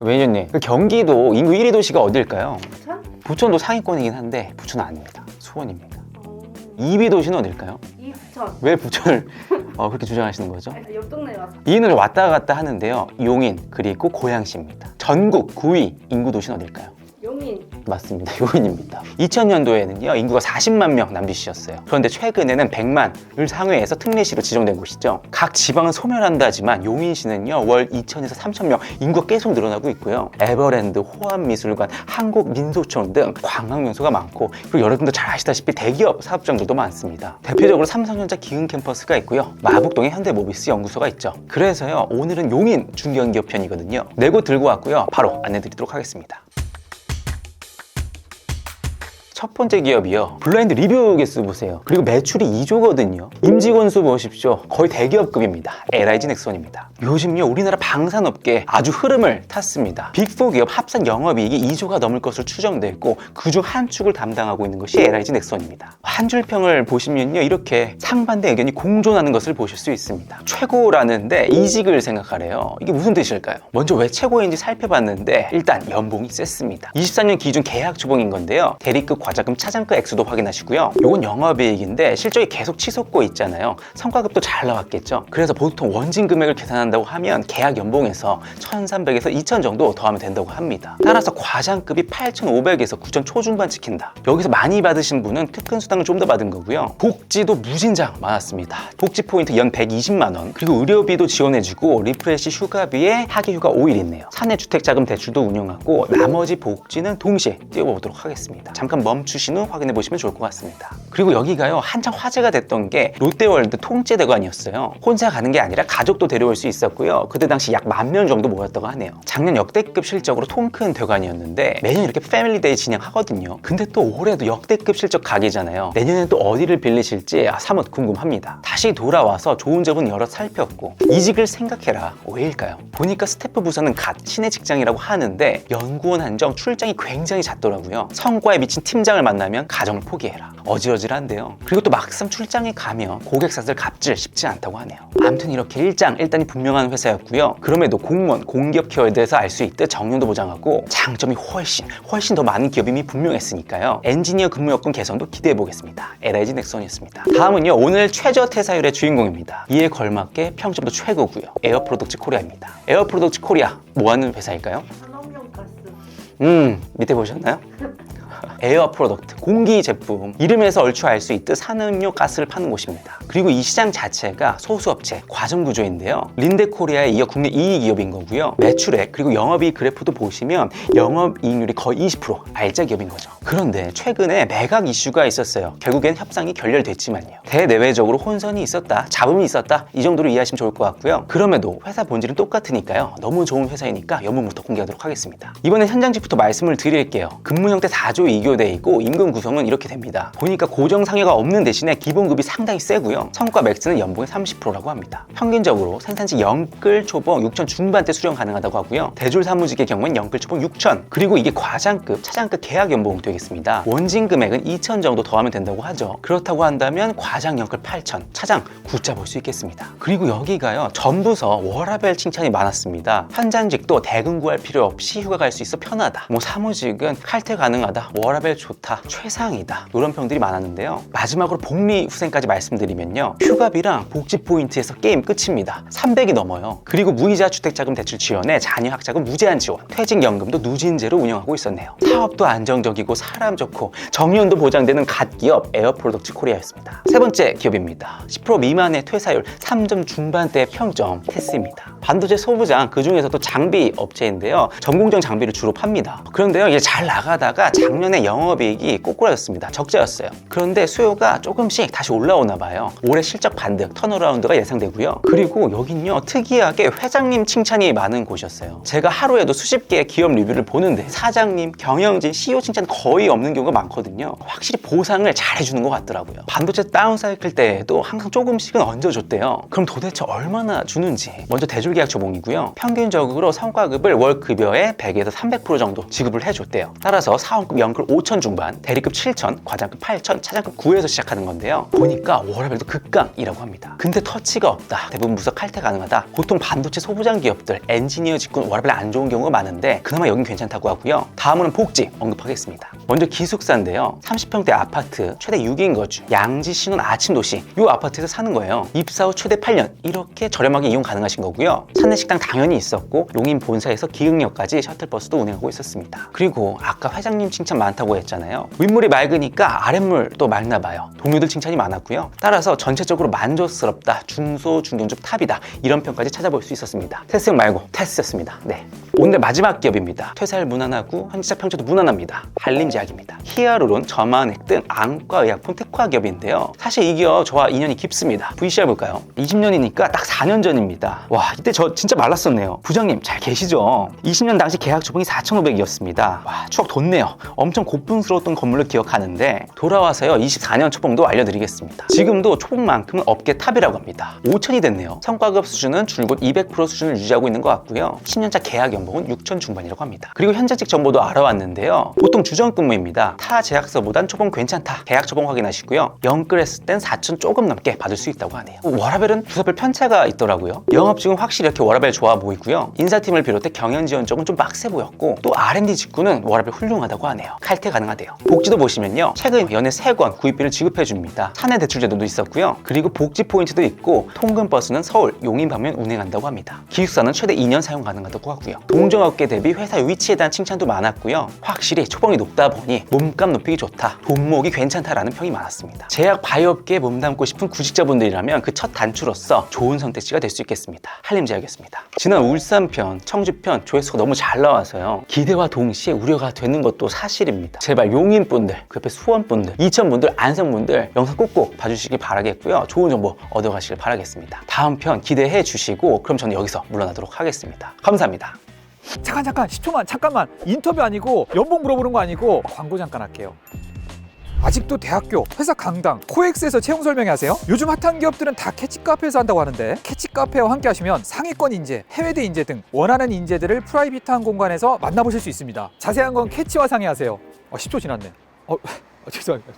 매니저님, 그 경기도 인구 1위 도시가 어딜까요? 부천? 부천도 상위권이긴 한데 부천은 아닙니다. 수원입니다. 2위 도시는 어딜까요? 이부천. 왜 부천을 그렇게 주장하시는 거죠? 옆 동네에 와서. 이인을 왔다 갔다 하는데요. 용인 그리고 고양시입니다. 전국 9위 인구 도시는 어딜까요? 용인. 맞습니다. 용인입니다. 2000년도에는요 인구가 40만 명 남짓이었어요. 그런데 최근에는 100만을 상회해서 특례시로 지정된 곳이죠. 각 지방은 소멸한다지만 용인시는요 월 2000에서 3000명 인구가 계속 늘어나고 있고요. 에버랜드, 호암미술관, 한국민속촌 등 관광 명소가 많고, 그리고 여러분도 잘 아시다시피 대기업 사업장들도 많습니다. 대표적으로 삼성전자 기흥 캠퍼스가 있고요. 마북동에 현대모비스 연구소가 있죠. 그래서요 오늘은 용인 중견기업 편이거든요. 네 곳 들고 왔고요. 바로 안내드리도록 하겠습니다. 첫 번째 기업이요. 블라인드 리뷰 개수 보세요. 그리고 매출이 2조거든요. 임직원 수 보십시오. 거의 대기업급입니다. LIG 넥슨입니다. 요즘요 우리나라 방산업계 아주 흐름을 탔습니다. 빅4 기업 합산 영업이익이 2조가 넘을 것으로 추정돼 있고, 그중 한 축을 담당하고 있는 것이 LIG 넥슨입니다. 한 줄평을 보시면요 이렇게 상반된 의견이 공존하는 것을 보실 수 있습니다. 최고라는데 이직을 생각하래요. 이게 무슨 뜻일까요? 먼저 왜 최고인지 살펴봤는데 일단 연봉이 셌습니다. 24년 기준 계약 초봉인 건데요. 대리급 과자금 차장급 액수도 확인하시고요. 이건 영업이익인데 실적이 계속 치솟고 있잖아요. 성과급도 잘 나왔겠죠. 그래서 보통 원진 금액을 계산한다고 하면 계약 연봉에서 1,300에서 2,000 정도 더하면 된다고 합니다. 따라서 과장급이 8,500에서 9,000 초중반 찍힌다. 여기서 많이 받으신 분은 특근 수당을 좀 더 받은 거고요. 복지도 무진장 많았습니다. 복지 포인트 연 120만 원, 그리고 의료비도 지원해주고 리프레시 휴가비에 하기 휴가 5일 있네요. 사내 주택자금 대출도 운영하고 나머지 복지는 동시에 띄워보도록 하겠습니다. 잠깐 멈추신 후 확인해 보시면 좋을 것 같습니다. 그리고 여기가요 한창 화제가 됐던 게 롯데월드 통째대관이었어요. 혼자 가는 게 아니라 가족도 데려올 수 있었고요. 그때 당시 약 10,000명 정도 모였다고 하네요. 작년 역대급 실적으로 통 큰 대관이었는데 매년 이렇게 패밀리데이 진행하거든요. 근데 또 올해도 역대급 실적 각이잖아요. 내년엔 또 어디를 빌리실지 사뭇 궁금합니다. 다시 돌아와서 좋은 점은 여러 살폈고, 이직을 생각해라. 왜일까요? 보니까 스태프 부서는 갓 신의 직장이라고 하는데 연구원 한정 출장이 굉장히 잦더라고요. 성과에 미친 팀장을 만나면 가정을 포기해라. 어지러질한데요. 그리고 또 막상 출장에 가면 고객사들 갑질 쉽지 않다고 하네요. 아무튼 이렇게 일단이 분명한 회사였고요. 그럼에도 공무원, 공기업 케어에 대해서 알 수 있듯 정년도 보장하고, 장점이 훨씬 더 많은 기업이 이미 분명했으니까요. 엔지니어 근무 여건 개선도 기대해 보겠습니다. LIG 넥슨이었습니다. 다음은요 오늘 최저 퇴사율의 주인공입니다. 이에 걸맞게 평점도 최고고요. 에어프로덕트 코리아입니다. 에어프로덕트 코리아 뭐하는 회사일까요? 산업용 가스. 밑에 보셨나요? 에어 프로덕트, 공기 제품, 이름에서 얼추 알 수 있듯 산업용 가스를 파는 곳입니다. 그리고 이 시장 자체가 소수업체, 과점 구조인데요. 린데코리아에 이어 국내 2위 기업인 거고요. 매출액 그리고 영업이익 그래프도 보시면 영업이익률이 거의 20% 알짜 기업인 거죠. 그런데 최근에 매각 이슈가 있었어요. 결국엔 협상이 결렬됐지만요. 대내외적으로 혼선이 있었다, 잡음이 있었다, 이 정도로 이해하시면 좋을 것 같고요. 그럼에도 회사 본질은 똑같으니까요. 너무 좋은 회사이니까 연봉부터 공개하도록 하겠습니다. 이번엔 현장직부터 말씀을 드릴게요. 근무 형태 4조 2교대 있고 임금 구성은 이렇게 됩니다. 보니까 고정 상여가 없는 대신에 기본급이 상당히 세고요. 성과 맥스는 연봉의 30%라고 합니다. 평균적으로 생산직 영끌 초봉 6,000 중반대 수령 가능하다고 하고요. 대졸 사무직의 경우엔 영끌 초봉 6,000, 그리고 이게 과장급, 차장급 계약 연봉 되겠습니다. 원진 금액은 2,000 정도 더하면 된다고 하죠. 그렇다고 한다면 과장 영끌 8,000, 차장 9자 볼 수 있겠습니다. 그리고 여기가요 전부서 워라밸 칭찬이 많았습니다. 현장직도 대금 구할 필요 없이 휴가 갈 수 있어 편하다, 사무직은 칼퇴 가능하다, 워라밸 좋다, 최상이다, 이런 평들이 많았는데요. 마지막으로 복리 후생까지 말씀드리면요, 휴가비랑 복지 포인트에서 게임 끝입니다. 300이 넘어요. 그리고 무이자 주택자금 대출 지원에 자녀 학자금 무제한 지원, 퇴직연금도 누진제로 운영하고 있었네요. 사업도 안정적이고 사람 좋고 정년도 보장되는 갓기업 에어프로덕트 코리아였습니다. 세 번째 기업입니다. 10% 미만의 퇴사율, 3점 중반대의 평점 테스입니다. 반도체 소부장, 그 중에서도 장비 업체인데요. 전공정 장비를 주로 팝니다. 그런데요 이게 잘 나가다가 작년에 영업이익이 꼬꾸라졌습니다. 적자였어요. 그런데 수요가 조금씩 다시 올라오나 봐요. 올해 실적 반등, 턴어라운드가 예상되고요. 그리고 여긴요 특이하게 회장님 칭찬이 많은 곳이었어요. 제가 하루에도 수십 개의 기업 리뷰를 보는데 사장님, 경영진, CEO 칭찬 거의 없는 경우가 많거든요. 확실히 보상을 잘 해주는 것 같더라고요. 반도체 다운사이클 때에도 항상 조금씩은 얹어줬대요. 그럼 도대체 얼마나 주는지. 먼저 대졸 계약 초봉이고요. 평균적으로 성과급을 월 급여의 100에서 300% 정도 지급을 해줬대요. 따라서 사원급 영끌 5천 중반, 대리급 7천, 과장급 8천, 차장급 9에서 시작하는 건데요. 보니까 워라밸도 극강이라고 합니다. 근데 터치가 없다, 대부분 무석 칼퇴 가능하다, 보통 반도체 소부장 기업들 엔지니어 직군 워라밸 안 좋은 경우가 많은데 그나마 여긴 괜찮다고 하고요. 다음으로는 복지 언급하겠습니다. 먼저 기숙사인데요. 30평대 아파트 최대 6인 거주, 양지 신혼 아침 도시, 이 아파트에서 사는 거예요. 입사 후 최대 8년, 이렇게 저렴하게 이용 가능하신 거고요. 사내 식당 당연히 있었고 용인 본사에서 기흥역까지 셔틀버스도 운행하고 있었습니다. 그리고 아까 회장님 칭찬 많다고 했잖아요. 윗물이 맑으니까 아랫물도 맑나 봐요. 동료들 칭찬이 많았고요. 따라서 전체적으로 만족스럽다, 중소 중견주 탑이다, 이런 평까지 찾아볼 수 있었습니다. 테스형 말고 테스였습니다. 네. 오늘 마지막 기업입니다. 퇴사율 무난하고 현지자 평점도 무난합니다. 한림제약입니다. 히아루론, 점안액 등 안과의약품 특화 기업인데요. 사실 이 기업 저와 인연이 깊습니다. VCR 볼까요? 20년이니까 딱 4년 전입니다. 와, 이때 저 진짜 말랐었네요. 부장님 잘 계시죠? 20년 당시 계약 초봉이 4,500이었습니다. 와, 추억 돋네요. 엄청 고풍스러웠던 건물로 기억하는데 돌아와서요 24년 초봉도 알려드리겠습니다. 지금도 초봉만큼은 업계 탑이라고 합니다. 5천이 됐네요. 성과급 수준은 줄곧 200% 수준을 유지하고 있는 것 같고요. 10년차 계약 연봉은 6천 중반이라고 합니다. 그리고 현재직 정보도 알아왔는데요. 보통 주전 근무입니다. 타 제약서보단 초봉 괜찮다, 계약 초봉 확인하시고요. 영끌했을 땐 4천 조금 넘게 받을 수 있다고 하네요. 워라밸은 주사별 편차가 있더라고요. 영업직은 확실히 이렇게 워라밸 좋아 보이고요. 인사팀을 비롯해 경영 지원 쪽은 좀 빡세 보였고, 또 R&D 직구는 워라밸 훌륭하다고 하네요. 칼퇴 가능하대요. 복지도 보시면요, 최근 연애 3권 구입비를 지급해 줍니다. 사내 대출 제도도 있었고요. 그리고 복지 포인트도 있고, 통근버스는 서울, 용인 방면 운행한다고 합니다. 기숙사는 최대 2년 사용 가능하다고 하고요. 동종업계 대비 회사 위치에 대한 칭찬도 많았고요. 확실히 초봉이 높다 보니 몸값 높이기 좋다, 돈목이 괜찮다라는 평이 많았습니다. 제약 바이오업계에 몸담고 싶은 구직자분들이라면 그 첫 단추로서 좋은 선택지가 될 수 있겠습니다. 한림제약이었습니다. 지난 울산편, 청주편 조회수가 너무 잘 나와서요, 기대와 동시에 우려가 되는 것도 사실입니다. 제발 용인분들, 그 옆에 수원분들, 이천분들, 안성분들 영상 꼭꼭 봐주시길 바라겠고요. 좋은 정보 얻어가시길 바라겠습니다. 다음 편 기대해 주시고, 그럼 저는 여기서 물러나도록 하겠습니다. 감사합니다. 잠깐 10초만, 잠깐만. 인터뷰 아니고 연봉 물어보는 거 아니고 광고 잠깐 할게요. 아직도 대학교, 회사 강당, 코엑스에서 채용 설명회 하세요? 요즘 핫한 기업들은 다 캐치카페에서 한다고 하는데, 캐치카페와 함께 하시면 상위권 인재, 해외대 인재 등 원하는 인재들을 프라이빗한 공간에서 만나보실 수 있습니다. 자세한 건 캐치와 상의하세요. 10초 지났네. 죄송합니다.